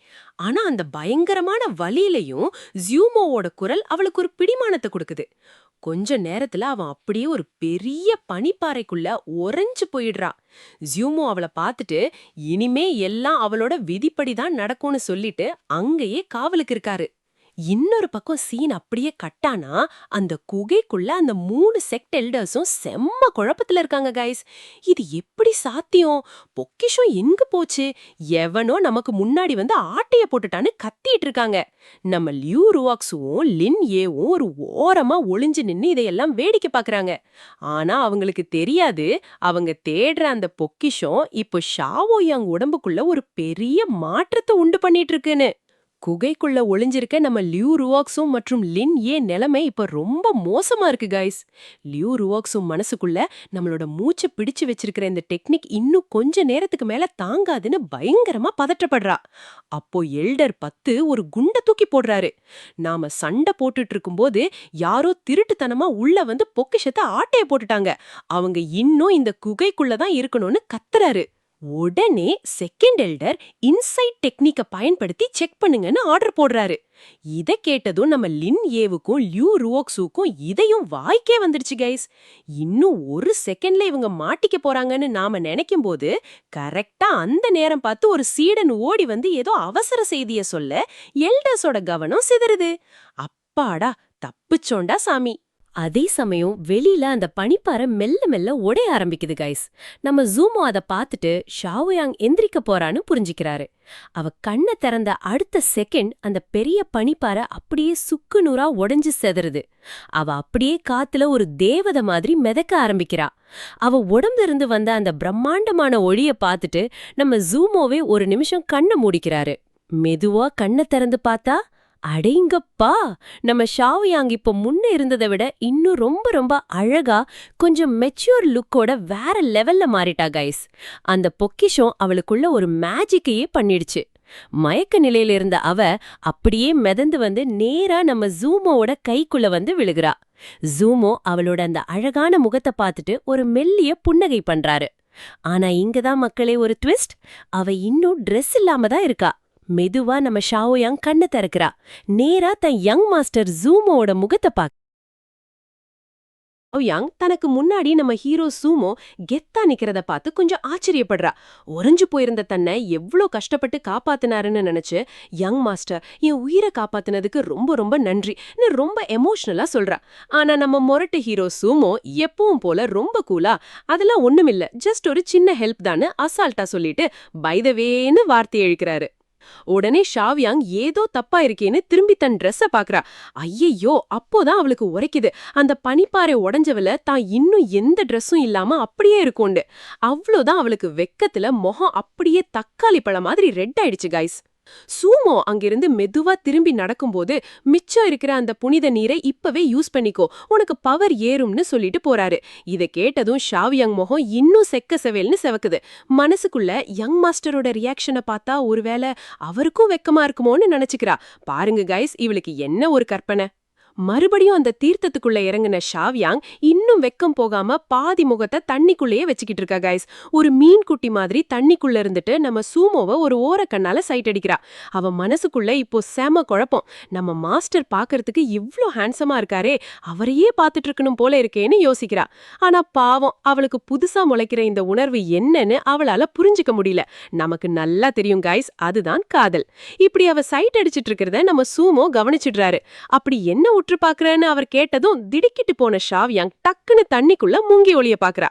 ஆனா அந்த பயங்கரமான வலியிலையும் ஜியூமோவோட குரல் அவளுக்கு ஒரு பிடிமானத்தை கொடுக்குது. கொஞ்ச நேரத்துல அவன் அப்படியே ஒரு பெரிய பனிப்பாறைக்குள்ள உறைஞ்சு போயிடுறா. ஜியூமோ அவளை பார்த்துட்டு இனிமே எல்லாம் அவளோட விதிப்படிதான் நடக்கும்னு சொல்லிட்டு அங்கேயே காவலுக்கு இருக்காரு. இன்னொரு பக்கம் சீன் அப்படியே கட்டானா அந்த குகைக்குள்ள அந்த 3 செக்ட் எல்டர்ஸும் செம்ம குழப்பத்துல இருக்காங்க கைஸ். இது எப்படி சாத்தியம்? பொக்கிஷம் எங்க போச்சு? எவனோ நமக்கு முன்னாடி வந்து ஆட்டைய போட்டுட்டான்னு கத்திட்டு இருக்காங்க. நம்ம லியூ ருவாக்ஸுவும் லின் ஏவும் ஒரு ஓரமா ஒளிஞ்சு நின்னு இதையெல்லாம் வேடிக்கை பாக்குறாங்க. ஆனா அவங்களுக்கு தெரியாது, அவங்க தேடுற அந்த பொக்கிஷம் இப்போ ஷாவோயாங் உடம்புக்குள்ள ஒரு பெரிய மாற்றத்தை உண்டு பண்ணிட்டு இருக்குன்னு. குகைக்குள்ள ஒளிஞ்சிருக்க நம்ம லியூ ருவாக்ஸும் மற்றும் லின் ஏ நிலைமை இப்ப ரொம்ப மோசமா இருக்கு கைஸ். லியூ ருவாக்ஸும் மனசுக்குள்ள நம்மளோட மூச்சை பிடிச்சு வச்சிருக்கிற இந்த டெக்னிக் இன்னும் கொஞ்ச நேரத்துக்கு மேல தாங்காதுன்னு பயங்கரமா பதற்றப்படுறா. அப்போ எல்டர் 10 ஒரு குண்ட தூக்கி போடுறாரு. நாம சண்டை போட்டுட்டு இருக்கும்போது யாரோ திருட்டுத்தனமா உள்ள வந்து பொக்கிஷத்தை ஆட்டைய போட்டுட்டாங்க. அவங்க இன்னும் இந்த குகைக்குள்ளதான் இருக்கணும்னு கத்துறாரு. உடனே செகண்ட் எல்டர் இன்சைட் டெக்னிக்க பயன்படுத்தி செக் பண்ணுங்கன்னு ஆர்டர் போடுறாரு. இத கேட்டதும் நம்ம லின் ஏவுக்கும் லியூ ருவோக்ஸுக்கும் இதையும் வாய்க்கே வந்துடுச்சு கைஸ். இன்னும் ஒரு செகண்ட்ல இவங்க மாட்டிக்க போறாங்கன்னு நாம நினைக்கும் போது கரெக்டா அந்த நேரம் பார்த்து ஒரு சீடன் ஓடி வந்து ஏதோ அவசர செய்திய சொல்ல எல்டர்ஸோட கவனம் சிதறுது. அப்பாடா, தப்பிச்சோண்டா சாமி. அதே சமயம் வெளியில அந்த பனிப்பாறை மெல்ல மெல்ல உடைய ஆரம்பிக்குது கைஸ். நம்ம ஜூமோ அதை பார்த்துட்டு ஷாவோயாங் எந்திரிக்க போறான்னு புரிஞ்சுக்கிறாரு. அவ கண்ணை திறந்த அடுத்த செகண்ட் அந்த பெரிய பனிப்பாறை அப்படியே சுக்குநூறா உடைஞ்சு செதறுது. அவ அப்படியே காத்துல ஒரு தேவதை மாதிரி மிதக்க ஆரம்பிக்கிறா. அவ உடம்புல இருந்து வந்த அந்த பிரம்மாண்டமான ஒளிய பார்த்துட்டு நம்ம ஜூமோவே ஒரு நிமிஷம் கண்ணை மூடிக்கிறாரு. மெதுவா கண்ணை திறந்து பார்த்தா, அடேங்கப்பா, நம்ம ஷாவோயாங் இப்போ முன்ன இருந்ததை விட இன்னும் ரொம்ப ரொம்ப அழகா கொஞ்சம் மெச்சூர் லுக்கோட வேற லெவல்ல மாறிட்டா கைஸ். அந்த பொக்கிஷம் அவளுக்குள்ள ஒரு மேஜிக்கையே பண்ணிடுச்சு. மயக்க நிலையில இருந்த அவ அப்படியே மிதந்து வந்து நேரா நம்ம ஜூமோவோட கைக்குள்ள வந்து விழுகிறா. ஜூமோ அவளோட அந்த அழகான முகத்தை பார்த்துட்டு ஒரு மெல்லிய புன்னகை பண்றாரு. ஆனா இங்கதான் மக்களே ஒரு ட்விஸ்ட். அவ இன்னும் ட்ரெஸ் இல்லாம தான் இருக்கா. மெதுவா நம்ம ஷாவோயாங் கண்ணை திறக்கிறா. நேரா தன் யங் மாஸ்டர் ஜூமோவோட முகத்தை பாக்க ஷாவோயாங் தனக்கு முன்னாடி நம்ம ஹீரோ ஜூமோ கெத்தா நிக்கிறத பார்த்து கொஞ்சம் ஆச்சரியப்படுறா. உறைஞ்சு போயிருந்த தன்னை எவ்வளோ கஷ்டப்பட்டு காப்பாத்தினாருன்னு நினைச்சு, யங் மாஸ்டர் என் உயிரை காப்பாத்தினதுக்கு ரொம்ப ரொம்ப நன்றின்னு ரொம்ப எமோஷனலா சொல்றா. ஆனா நம்ம மொரட்டு ஹீரோ ஜூமோ எப்பவும் போல ரொம்ப கூலா, அதெல்லாம் ஒண்ணுமில்ல, ஜஸ்ட் ஒரு சின்ன ஹெல்ப் தான்னு அசால்ட்டா சொல்லிட்டு பை த வேன்னு வார்த்தை எழுக்கிறாரு. உடனே ஷாவ்யாங் ஏதோ தப்பா இருக்கேன்னு திரும்பி தன் ட்ரெஸ்ஸ பாக்குறா. ஐயையோ, அப்போதான் அவளுக்கு உரைக்குது. அந்த பனிப்பாறை உடைஞ்சவள தான் இன்னும் எந்த ட்ரெஸ்ஸும் இல்லாம அப்படியே இருக்கும்னு. அவ்வளோதான், அவளுக்கு வெக்கத்துல முகம் அப்படியே தக்காளி பழம் மாதிரி ரெட் ஆயிடுச்சு கைஸ். சூமோ அங்கிருந்து மெதுவா திரும்பி நடக்கும்போது, மிச்சம் இருக்கிற அந்த புனித நீரை இப்பவே யூஸ் பண்ணிக்கோ, உனக்கு பவர் ஏறும்னு சொல்லிட்டு போறாரு. இத கேட்டதும் ஷாவ்யாங் முகம் இன்னும் செக்க செவேல்னு செவக்குது. மனசுக்குள்ள யங் மாஸ்டரோட ரியாக்ஷனை பார்த்தா ஒருவேளை அவருக்கும் வெக்கமா இருக்குமோன்னு நினைச்சுக்கிறா. பாருங்க கைஸ், இவளுக்கு என்ன ஒரு கற்பனை. மறுபடியும் அந்த தீர்த்தத்துக்குள்ள இறங்குன ஷாவ்யாங் இன்னும் வெக்கம் போகாம பாதி முகத்தை தண்ணிக்குள்ளேயே வச்சுக்கிட்டு இருக்கா கைஸ். ஒரு மீன் குட்டி மாதிரி தண்ணிக்குள்ள இருந்துட்டு நம்ம சூமோவை ஒரு ஓரக்கண்ணால சைட் அடிக்கிறா. அவ மனசுக்குள்ள இப்போ செம குழப்பம். நம்ம மாஸ்டர் பாக்குறதுக்கு இவ்ளோ ஹேண்ட்ஸமா இருக்காரே, அவரையே பாத்துட்டு இருக்கணும் போல இருக்கேன்னு யோசிக்கிறா. ஆனா பாவம், அவளுக்கு புதுசா முளைக்கிற இந்த உணர்வு என்னன்னு அவளால புரிஞ்சுக்க முடியல. நமக்கு நல்லா தெரியும் கைஸ், அதுதான் காதல். இப்படி அவ சைட் அடிச்சிட்டு இருக்கிறத நம்ம சூமோ கவனிச்சிடுறாரு. அப்படி என்ன உற்று பாக்குறேன்னு அவர் கேட்டதும் திடுக்கிட்டு போன ஷாவ்யாங் டக்குன்னு தண்ணிக்குள்ள மூங்கி ஒளிய பாக்குறா.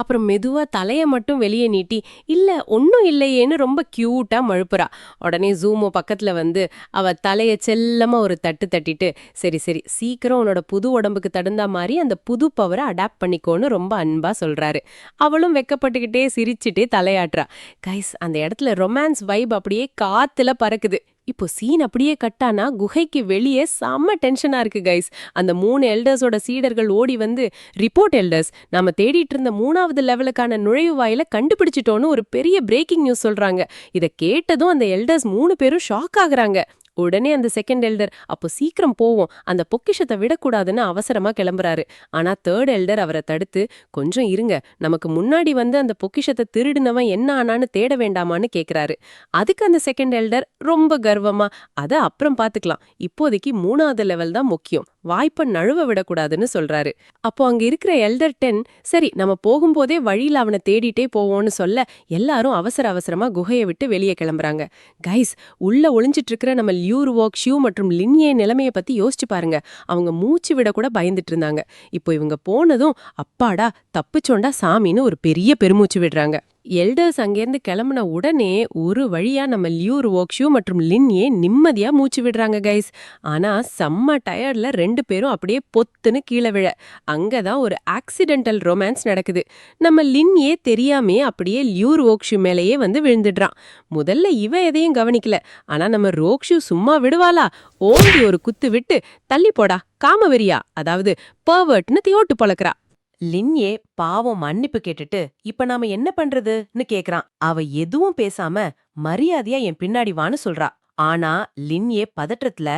அப்புறம் மெதுவா தலைய மட்டும் வெளியே நீட்டி, இல்ல ஒன்னும் இல்லையேன்னு ரொம்ப கியூட்டா மழுப்புறா. உடனே ஜூமோ பக்கத்துல வந்து அவ தலைய செல்லமா ஒரு தட்டு தட்டிட்டு, சரி சரி, சீக்கிரம் உன்னோட புது உடம்புக்கு தகுந்தா மாதிரி அந்த புது பவரை அடாப்ட் பண்ணிக்கோன்னு ரொம்ப அன்பா சொல்றாரு. அவளும் வெக்கப்பட்டுக்கிட்டே சிரிச்சுட்டே தலையாட்டுறா. கைஸ், அந்த இடத்துல ரொமான்ஸ் வைப் அப்படியே காத்துல பறக்குது. இப்போ சீன் அப்படியே கட்டானா குகைக்கு வெளியே செம்ம டென்ஷனா இருக்கு கைஸ். அந்த 3 எல்டர்ஸோட சீடர்கள் ஓடி வந்து, ரிப்போர்ட் எல்டர்ஸ், நாம தேடிட்டு இருந்த 3வது லெவலுக்கான நுழைவு வாயில கண்டுபிடிச்சிட்டோன்னு ஒரு பெரிய பிரேக்கிங் நியூஸ் சொல்றாங்க. இத கேட்டதும் அந்த எல்டர்ஸ் 3 பேரும் ஷாக் ஆகுறாங்க. உடனே அந்த செகண்ட் எல்டர், அப்போ சீக்கிரம் போவோம், அந்த பொக்கிஷத்தை விடக்கூடாதுன்னு அவசரமா கிளம்புறாரு. ஆனா தேர்ட் எல்டர் அவரை தடுத்து, கொஞ்சம் இருங்க, நமக்கு முன்னாடி வந்து அந்த பொக்கிஷத்தை திருடினவன் என்ன ஆனான்னு தேட வேண்டாமான்னு கேக்குறாரு. அதுக்கு அந்த செகண்ட் எல்டர் ரொம்ப கர்வமா, அத அப்புறம் பாத்துக்கலாம், இப்போதைக்கு 3வது லெவல் தான் முக்கியம், வாய்ப்பை நழுவ விடக்கூடாதுன்னு சொல்றாரு. அப்போ அங்க இருக்கிற எல்டர் 10, சரி நம்ம போகும்போதே வழியில அவனை தேடிட்டே போவோம்னு சொல்ல எல்லாரும் அவசர அவசரமா குகையை விட்டு வெளியே கிளம்புறாங்க. கைஸ், உள்ள ஒளிஞ்சிட்டு இருக்கிற நம்ம லியூர்வோக், ஷியூ மற்றும் லின்யே நிலைமையை பத்தி யோசிச்சு பாருங்க. அவங்க மூச்சு விட கூட பயந்துட்டு இருந்தாங்க. இப்போ இவங்க போனதும் அப்பாடா தப்பிச்சோண்டா சாமின்னு ஒரு பெரிய பெருமூச்சு விடுறாங்க. எல்டர்ஸ் அங்கேருந்து கிளம்புன உடனே ஒரு வழியா நம்ம லியூர்வோக், ஷியூ மற்றும் லின்யே நிம்மதியா மூச்சு விடுறாங்க கைஸ். ஆனா செம்ம டயர்ட்ல 2 பேரும் அப்படியே பொத்துன்னு கீழே விழ, அங்கதான் ஒரு ஆக்சிடென்டல் ரொமான்ஸ் நடக்குது. நம்ம லின்யே தெரியாமே அப்படியே லியூர்வோக், ஷியூ மேலேயே வந்து விழுந்துடுறான். முதல்ல இவ எதையும் கவனிக்கல. ஆனா நம்ம ரோக்ஷு சும்மா விடுவாளா, ஓங்கி ஒரு குத்து விட்டு, தள்ளி போடா காமவெறியா, அதாவது பர்வர்ட்னு தியோட்டு பழக்கிறா. லின்யே பாவம் மன்னிப்பு கேட்டுட்டு, இப்ப நாம என்ன பண்றதுன்னு கேக்குறான். அவ எதுவும் பேசாம மரியாதையா என் பின்னாடி வான்னு சொல்றா. ஆனா லின்யே பதற்றத்துல,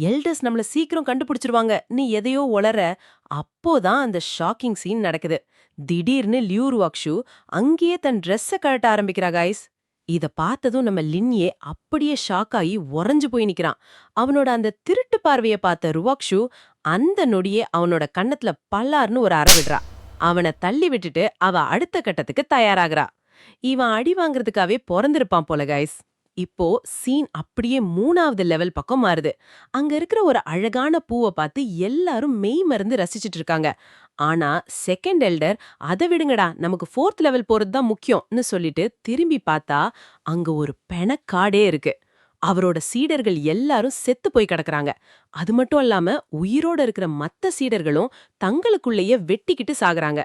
எல்டர்ஸ் நம்மள சீக்கிரம் கண்டுபிடிச்சிருவாங்க நீ எதையோ ஒளற. அப்போதான் அந்த ஷாக்கிங் சீன் நடக்குது. திடீர்னு லியூர்வாக்ஷு அங்கேயே தன் ட்ரெஸ்ஸ கழட்ட ஆரம்பிக்கிறா கைஸ். இத பார்த்ததும் நம்ம லின்யே அப்படியே ஷாக் ஆகி உறைஞ்சு போய் நிக்கிறான். அவனோட அந்த திருட்டு பார்வைய பார்த்த ருவாக்ஷு அந்த நொடியே அவனோட கண்ணத்துல பல்லார்னு ஒரு அறை விடுறா. அவனை தள்ளி விட்டுட்டு அவ அடுத்த கட்டத்துக்கு தயாராகிறா. இவன் அடி வாங்குறதுக்காவே பிறந்திருப்பான் போல கைஸ். இப்போ சீன் அப்படியே 3வது லெவல் பக்கம் மாறுது. அங்க இருக்கிற ஒரு அழகான பூவை பார்த்து எல்லாரும் மெய் மறந்து ரசிச்சிட்டு இருக்காங்க. ஆனா செகண்ட் எல்டர், அதை விடுங்கடா, நமக்கு 4th லெவல் போறதுதான் முக்கியம்னு சொல்லிட்டு திரும்பி பார்த்தா அங்க ஒரு பெணக்காடே இருக்கு. அவரோட சீடர்கள் எல்லாரும் செத்து போய் கிடக்குறாங்க. அது மட்டும் இல்லாம உயிரோட இருக்கிற மத்த சீடர்களும் தங்களுக்குள்ளேயே வெட்டிக்கிட்டு சாகுறாங்க.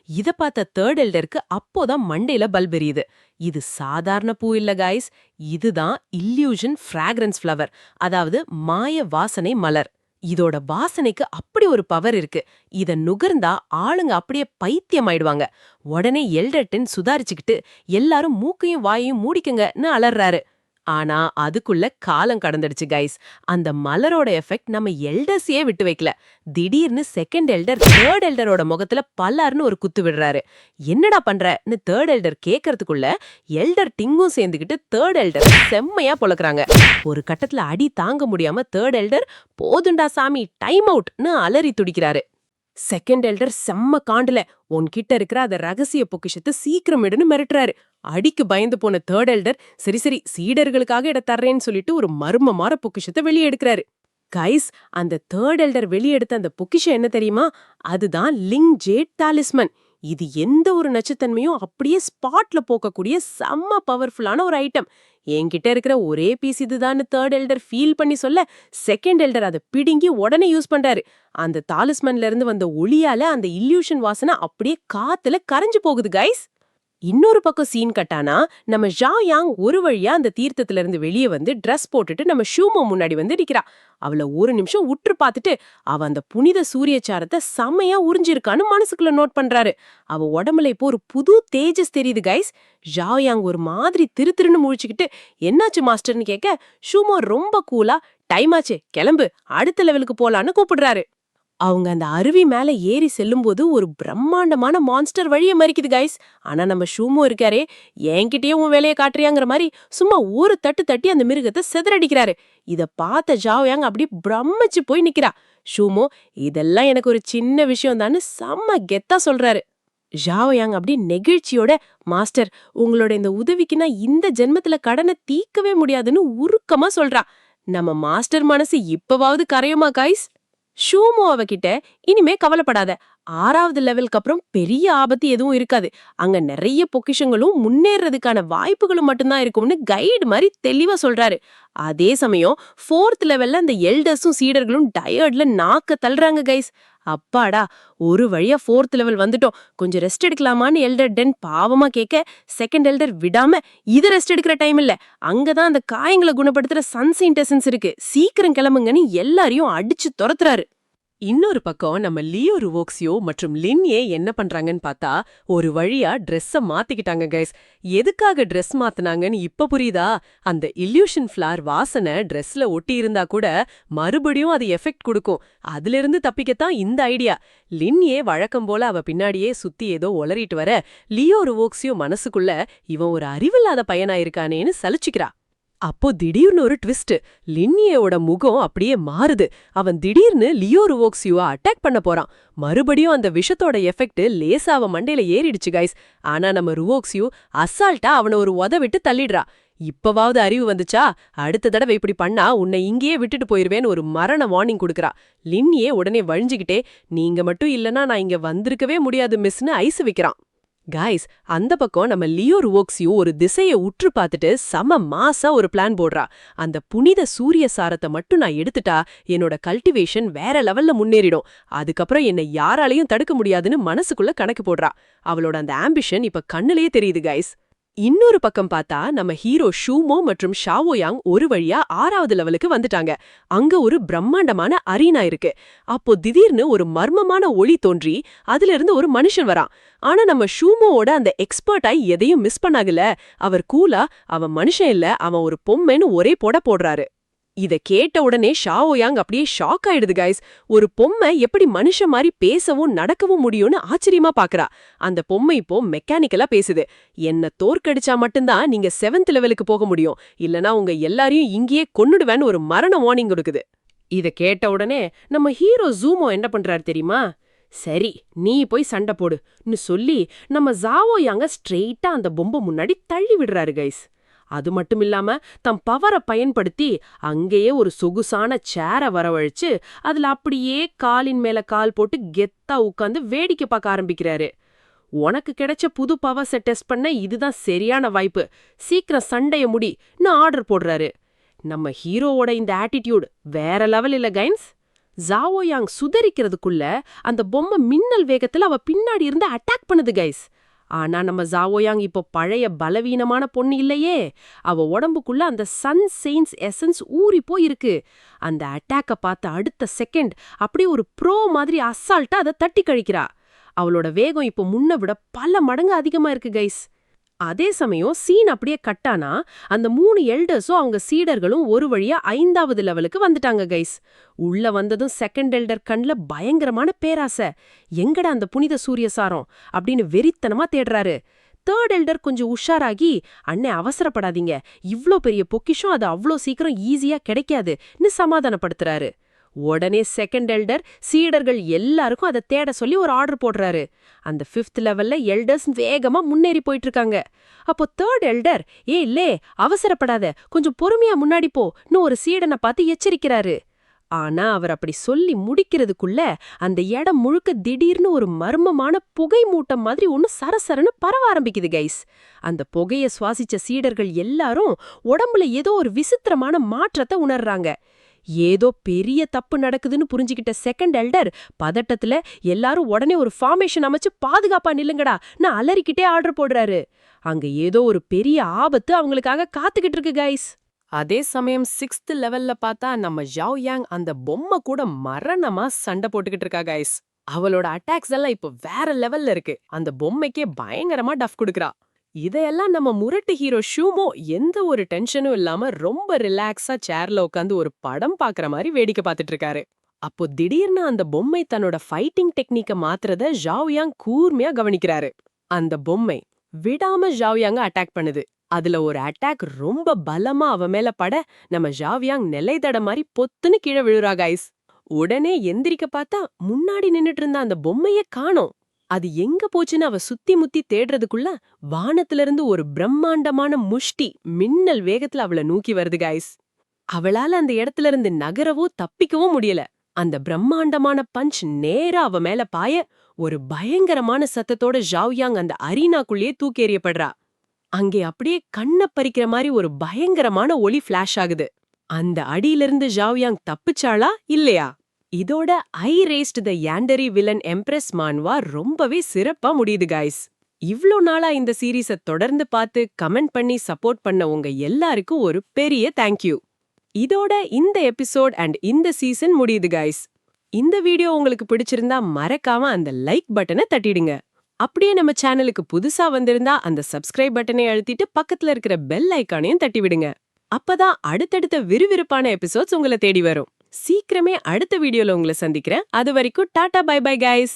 இத பார்த்த தேர்ட் எல்டருக்கு அப்போதான் மண்டையில பல்ப் எரியுது. இது சாதாரண பூ இல்ல கைஸ், இதுதான் இல்யூஷன் ஃப்ராக்ரன்ஸ் ஃப்ளவர், அதாவது மாய வாசனை மலர். இதோட வாசனைக்கு அப்படி ஒரு பவர் இருக்கு. இத நுகர்ந்தா ஆளுங்க அப்படியே பைத்தியம் ஆயிடுவாங்க. உடனே எல்டர்டன் சுதாரிச்சுக்கிட்டு, எல்லாரும் மூக்கையும் வாயையும் மூடிக்குங்கன்னு அலறாரு. ஆனா அதுக்குள்ள காலம் கடந்துடுச்சு கைஸ். அந்த மலரோட எஃபெக்ட் நம்ம எல்டர்ஸையே விட்டு வைக்கல. திடீர்னு செகண்ட் எல்டர் தேர்ட் எல்டரோட முகத்துல பல்லார்னு ஒரு குத்து விடுறாரு. என்னடா பண்றன்னு தேர்ட் எல்டர் கேட்கறதுக்குள்ள எல்டர் டிங்கும் சேர்ந்துக்கிட்டு தேர்ட் எல்டர் செம்மையா பொளக்குறாங்க. ஒரு கட்டத்துல அடி தாங்க முடியாம தேர்ட் எல்டர், போதுண்டா சாமி டைம் அவுட்னு அலறி துடிக்கிறாரு. செகண்ட் எல்டர் செம்ம காண்டுல, உன்கிட்ட இருக்கிற அத ரகசிய பொக்கிஷத்தை சீக்கிரம் எடுன்னு மிரட்டுறாரு. அடிக்கு பயந்து போன தேர்ட் எல்டர், சரி சரி சீடர்களுக்காக இட தர்றேன்னு சொல்லிட்டு ஒரு மர்மமான பொக்கிஷத்தை வெளியே எடுக்கிறாரு. கைஸ், அந்த தேர்ட் எல்டர் வெளியெடுத்த அந்த பொக்கிஷம் என்ன தெரியுமா? அதுதான் லிங் ஜேட் டாலிஸ்மன். இது எந்த ஒரு நச்சுத்தன்மையும் அப்படியே ஸ்பாட்ல போக்கக்கூடிய செம்ம பவர்ஃபுல்லான ஒரு ஐட்டம். என்கிட்ட இருக்கிற ஒரே பீஸ் இதுதான்னு தேர்ட் எல்டர் ஃபீல் பண்ணி சொல்ல செகண்ட் எல்டர் அதை பிடுங்கி உடனே யூஸ் பண்றாரு. அந்த தாலிஸ்மன்ல இருந்து வந்த ஒளியால அந்த இல்யூஷன் வாசனை அப்படியே காத்துல கரைஞ்சு போகுது கைஸ். இன்னொரு பக்கம் சீன் கட்டானா நம்ம ஜா யாங் ஒரு வழியா அந்த தீர்த்தத்துல இருந்து வெளியே வந்து ட்ரெஸ் போட்டுட்டு நம்ம ஷூமோ முன்னாடி வந்து நிக்கிறா. அவளை ஒரு நிமிஷம் உற்று பார்த்துட்டு அவ அந்த புனித சூரியச்சாரத்தை செம்மையா உறிஞ்சிருக்கான்னு மனசுக்குள்ள நோட் பண்றாரு. அவ உடம்புல இப்போ ஒரு புது தேஜஸ் தெரியுது கைஸ். ஜா யாங் ஒரு மாதிரி திருன்னு முழிச்சுக்கிட்டு என்னாச்சு மாஸ்டர்னு கேட்க ஷூமோ ரொம்ப கூலா டைம் ஆச்சு கிளம்பு அடுத்த லெவலுக்கு போலான்னு கூப்பிடுறாரு. அவங்க அந்த அருவி மேல ஏறி செல்லும்போது ஒரு பிரம்மாண்டமான மான்ஸ்டர் வழியை மறிக்குது கைஸ். ஆனா நம்ம ஷூமோ இருக்காரே என்கிட்டயே உன் வேலையை காட்டுறியாங்கிற மாதிரி சும்மா ஒரு தட்டு தட்டி அந்த மிருகத்தை செதறடிக்கிறாரு. இத பார்த்த ஜாவ்யாங் அப்படி பிரமிச்சு போய் நிக்கிறா. ஷூமோ இதெல்லாம் எனக்கு ஒரு சின்ன விஷயம் தான்னு செம்ம கெத்தா சொல்றாரு. ஜாவ்யாங் அப்படி நெகிழ்ச்சியோட மாஸ்டர் உங்களோட இந்த உதவிக்கு நான் இந்த ஜென்மத்துல கடனை தீர்க்கவே முடியாதுன்னு உருக்கமா சொல்றா. நம்ம மாஸ்டர் மனசு இப்பவாவது கரையுமா கைஸ்? ஷூமோ அவகிட்ட இனிமே கவலைப்படாத, 6வது லெவலுக்கு அப்புறம் பெரிய ஆபத்து எதுவும் இருக்காது, அங்க நிறைய பொக்கிஷங்களும் முன்னேறதுக்கான வாய்ப்புகளும் மட்டும்தான் இருக்கும்னு கைடு மாதிரி தெளிவா சொல்றாரு. அதே சமயம் 4th லெவல்ல அந்த எல்டர்ஸும் சீடர்களும் டயர்ட்ல நாக்க தள்ளுறாங்க கைஸ். அப்பாடா ஒரு வழியா 4th லெவல் வந்துட்டோம், கொஞ்சம் ரெஸ்ட் எடுக்கலாமான்னு எல்டர் டென் பாவமா கேட்க செகண்ட் எல்டர் விடாம இது ரெஸ்ட் எடுக்கிற டைம் இல்ல, அங்கதான் அந்த காயங்களை குணப்படுத்துற சன்சைன் எசன்ஸ் இருக்கு, சீக்கிரம் கிளம்புங்கன்னு எல்லாரையும் அடிச்சு துரத்துறாரு. இன்னொரு பக்கம் நம்ம லியோ ருவோக்ஸியோ மற்றும் லின்யே என்ன பண்றாங்கன்னு பார்த்தா ஒரு வழியா ட்ரெஸ்ஸ மாத்திக்கிட்டாங்க கைஸ். எதுக்காக ட்ரெஸ் மாத்தினாங்கன்னு இப்ப புரியுதா? அந்த இல்யூஷன் ஃபிளார் வாசனை ட்ரெஸ்ல ஒட்டி இருந்தா கூட மறுபடியும் அது எஃபெக்ட் கொடுக்கும், அதுல இருந்து தப்பிக்கத்தான் இந்த ஐடியா. லின்யே வழக்கம் போல அவ பின்னாடியே சுத்தி ஏதோ ஒளறிட்டு வர லியோ ருவோக்ஸியோ மனசுக்குள்ள இவன் ஒரு அறிவில்லாத பையனாயிருக்கானேன்னு சலிச்சுக்கிறா. அப்போ திடீர்னு ஒரு ட்விஸ்ட், லின்னியோட முகம் அப்படியே மாறுது. அவன் திடீர்னு லியோ ருவோக்ஸியோவை அட்டாக் பண்ண போறான். மறுபடியும் அந்த விஷத்தோட எஃபெக்ட் லேசா அவன் மண்டையில ஏறிடுச்சு கைஸ். ஆனா நம்ம ருவோக்ஸியோ அசால்ட்டா அவனை ஒரு விட்டு தள்ளிடுறா. இப்பவாவது அறிவு வந்துச்சா, அடுத்த தடவை இப்படி பண்ணா உன்னை இங்கேயே விட்டுட்டு போயிருவேன்னு ஒரு மரண வார்னிங் கொடுக்கறா. லின்னியே உடனே வழிஞ்சுக்கிட்டே நீங்க மட்டும் இல்லனா நான் இங்க வந்திருக்கவே முடியாது மிஸ்னு ஐஸ் வைக்கிறான். கைஸ் அந்த பக்கம் நம்ம லியோ ருவோக்ஸியோ ஒரு திசையை உற்று பார்த்துட்டு சம மாசா ஒரு பிளான் போடுறா. அந்த புனித சூரிய சாரத்தை மட்டும் நான் எடுத்துட்டா என்னோட கல்டிவேஷன் வேற லெவல்ல முன்னேறிடும், அதுக்கப்புறம் என்னை யாராலையும் தடுக்க முடியாதுன்னு மனசுக்குள்ள கணக்கு போடுறா. அவளோட அந்த ஆம்பிஷன் இப்ப கண்ணுலயே தெரியுது கைஸ். இன்னொரு பக்கம் பார்த்தா நம்ம ஹீரோ ஷூமோ மற்றும் ஷாவோயாங் ஒரு வழியா 6வது லெவலுக்கு வந்துட்டாங்க. அங்க ஒரு பிரம்மாண்டமான அரீனா இருக்கு. அப்போ திடீர்னு ஒரு மர்மமான ஒளி தோன்றி அதுல இருந்து ஒரு மனுஷன் வரான். ஆனா நம்ம ஷூமோவோட அந்த எக்ஸ்பர்ட் ஆய் எதையும் மிஸ் பண்ணாகல. அவர் கூலா அவன் மனுஷன் இல்ல, அவன் ஒரு பொம்மைன்னு ஒரே போடுறாரு. இத கேட்ட உடனே ஷாவோயாங் அப்படியே ஷாக் ஆயிடுது கைஸ். ஒரு பொம்மை எப்படி மனுஷன் மாதிரி பேசவும் நடக்கவும் முடியும்னு ஆச்சரியமா பாக்குறா. அந்த பொம்மை இப்போ மெக்கானிக்கலா பேசுது. என்ன தோற்கடிச்சா மட்டும்தான் நீங்க 7th லெவலுக்கு போக முடியும், இல்லனா உங்க எல்லாரையும் இங்கேயே கொன்னுடுவேன்னு ஒரு மரண வார்னிங் கொடுக்குது. இத கேட்ட உடனே நம்ம ஹீரோ ஜூமோ என்ன பண்றாரு தெரியுமா? சரி நீ போய் சண்டை போடுன்னு சொல்லி நம்ம ஜாவோயாங்க ஸ்ட்ரெயிட்டா அந்த பொம்மை முன்னாடி தள்ளி விடுறாரு கைஸ். அது மட்டும் இல்லாம தம் பவரை பயன்படுத்தி அங்கேயே ஒரு சொகுசான சேரை வரவழைச்சு அதுல அப்படியே காலின் மேல கால் போட்டு கெத்தா உட்காந்து வேடிக்கை பார்க்க ஆரம்பிக்கிறாரு. உனக்கு கிடைச்ச புது பவர்ஸை டெஸ்ட் பண்ண இதுதான் சரியான வாய்ப்பு, சீக்கிரம் சண்டைய முடின்னு ஆர்டர் போடுறாரு. நம்ம ஹீரோவோட இந்த ஆட்டிடியூட் வேற லெவல் இல்ல கைன்ஸ். ஜாவோயாங் சுதரிக்கிறதுக்குள்ள அந்த பொம்மை மின்னல் வேகத்துல அவ பின்னாடி இருந்து அட்டாக் பண்ணுது கைஸ். ஆனா நம்ம ஜாவோயாங் இப்போ பழைய பலவீனமான பொண்ணு இல்லையே, அவ உடம்புக்குள்ள அந்த சன்சைன்ஸ் எசன்ஸ் ஊறி போயிருக்கு. அந்த அட்டாக்க பார்த்த அடுத்த செகண்ட் அப்படியே ஒரு ப்ரோ மாதிரி அசால்ட்டா அதை தட்டி கழிக்கிறா. அவளோட வேகம் இப்போ முன்ன விட பல மடங்கு அதிகமா இருக்கு கைஸ். அதே சமயம் சீன் அப்படியே கட்டானா அந்த 3 எல்டர்ஸும் அவங்க சீடர்களும் ஒரு வழியா 5வது லெவலுக்கு வந்துட்டாங்க கைஸ். உள்ள வந்ததும் செகண்ட் எல்டர் கண்ல பயங்கரமான பேராசை, எங்கடா அந்த புனித சூரிய சாரம் அப்படின்னு வெறித்தனமா தேடுறாரு. தேர்ட் எல்டர் கொஞ்சம் உஷாராகி அண்ணே அவசரப்படாதீங்க, இவ்ளோ பெரிய பொக்கிஷம் அது அவ்ளோ சீக்கிரம் ஈஸியா கிடைக்காதுன்னு சமாதானப்படுத்துறாரு. உடனே செகண்ட் எல்டர் சீடர்கள் எல்லாருக்கும் அதை தேட சொல்லி ஒரு ஆர்டர் போடுறாரு. அந்த 5th லெவல்ல எல்டர்ஸ் வேகமா முன்னேறி போயிட்டு இருக்காங்க. அப்போ தேர்ட் எல்டர் இல்லே அவசரப்படாத கொஞ்சம் பொறுமையா முன்னாடி போன்னு ஒரு சீடனை பார்த்து எச்சரிக்கிறாரு. ஆனா அவர் அப்படி சொல்லி முடிக்கிறதுக்குள்ள அந்த இடம் முழுக்க திடீர்னு ஒரு மர்மமான புகை மூட்டம் மாதிரி ஒன்னு சரசரன்னு பரவ ஆரம்பிக்குது கைஸ். அந்த புகைய சுவாசிச்ச சீடர்கள் எல்லாரும் உடம்புல ஏதோ ஒரு விசித்திரமான மாற்றத்தை உணர்றாங்க. ஏதோ பெரிய தப்பு நடக்குதுன்னு புரிஞ்சுக்கிட்ட செகண்ட் எல்டர் பதட்டத்துல எல்லாரும் உடனே ஒரு ஃபார்மேஷன் அமைச்சு பாதுகாப்பா நில்லுங்கடா நான் அலறிக்கிட்டே ஆர்டர் போடுறாரு. அங்க ஏதோ ஒரு பெரிய ஆபத்து அவங்களுக்காக காத்துக்கிட்டு இருக்கு கைஸ். அதே சமயம் 6th லெவல்ல பார்த்தா நம்ம ஜாவ் யாங் அந்த பொம்மை கூட மரணமா சண்டை போட்டுக்கிட்டு இருக்கா கைஸ். அவளோட அட்டாக்ஸ் எல்லாம் இப்போ வேற லெவல்ல இருக்கு. அந்த பொம்மைக்கே பயங்கரமா டஃப் கொடுக்கறா. இதையெல்லாம் நம்ம முரட்டு ஹீரோ ஷூமோ எந்த ஒரு டென்ஷனும் இல்லாம ரொம்ப ரிலாக்ஸா சேர்ல உட்காந்து ஒரு படம் பாக்குற மாதிரி வேடிக்கை பார்த்துட்டு இருக்காரு. அப்போ திடீர்னு அந்த பொம்மை தன்னோட ஃபைட்டிங் டெக்னிக்க மாத்துறத ஜாவ் யாங் கூர்மையா கவனிக்கிறாரு. அந்த பொம்மை விடாம ஜாவ் யாங்க அட்டாக் பண்ணுது. அதுல ஒரு அட்டாக் ரொம்ப பலமா அவ மேல பட நம்ம ஜாவ் யாங் நிலை தட மாதிரி பொத்துன்னு கீழே விழுறா கைஸ். உடனே எந்திரிக்க பார்த்தா முன்னாடி நின்னுட்டு இருந்த அந்த பொம்மைய காணோம். அது எங்க போச்சுன்னு அவ சுத்தி முத்தி தேடுறதுக்குள்ள வானத்திலிருந்து ஒரு பிரம்மாண்டமான முஷ்டி மின்னல் வேகத்துல அவளை நோக்கி வருது கைஸ். அவளால அந்த இடத்துல இருந்து நகரவோ தப்பிக்கவோ முடியல. அந்த பிரம்மாண்டமான பஞ்ச் நேரா அவ மேல பாய ஒரு பயங்கரமான சத்தத்தோட ஜாவ் யாங் அந்த அரீனாக்குள்ளேயே தூக்கி எறியப்படுறா. அங்கே அப்படியே கண்ண பறிக்கிற மாதிரி ஒரு பயங்கரமான ஒளி ஃபிளாஷ் ஆகுது. அந்த அடியிலிருந்து ஜாவ் யாங் தப்பிச்சாளா இல்லையா? இதோட ஐ ரேஸ்ட் த யாண்டரி வில்லன் எம்ப்ரஸ் மான்வா ரொம்பவே சிறப்பா முடியுது கைஸ். இவ்ளோ நாளா இந்த சீரீஸை தொடர்ந்து பார்த்து கமெண்ட் பண்ணி சப்போர்ட் பண்ண உங்க எல்லாருக்கும் ஒரு பெரிய தேங்க்யூ. இதோட இந்த எபிசோட் அண்ட் இந்த சீசன் முடியுது கைஸ். இந்த வீடியோ உங்களுக்கு பிடிச்சிருந்தா மறக்காம அந்த லைக் பட்டனை தட்டிடுங்க. அப்படியே நம்ம சேனலுக்கு புதுசா வந்திருந்தா அந்த சப்ஸ்கிரைப் பட்டனை அழுத்திட்டு பக்கத்துல இருக்கிற பெல் ஐகானையும் தட்டி விடுங்க. அப்பதான் அடுத்தடுத்த விறுவிறுப்பான எபிசோட்ஸ் உங்களை தேடி வரும். சீக்கிரமே அடுத்த வீடியோல உங்களை சந்திக்கிறேன். அது வரைக்கும் டாடா பை பை கைஸ்.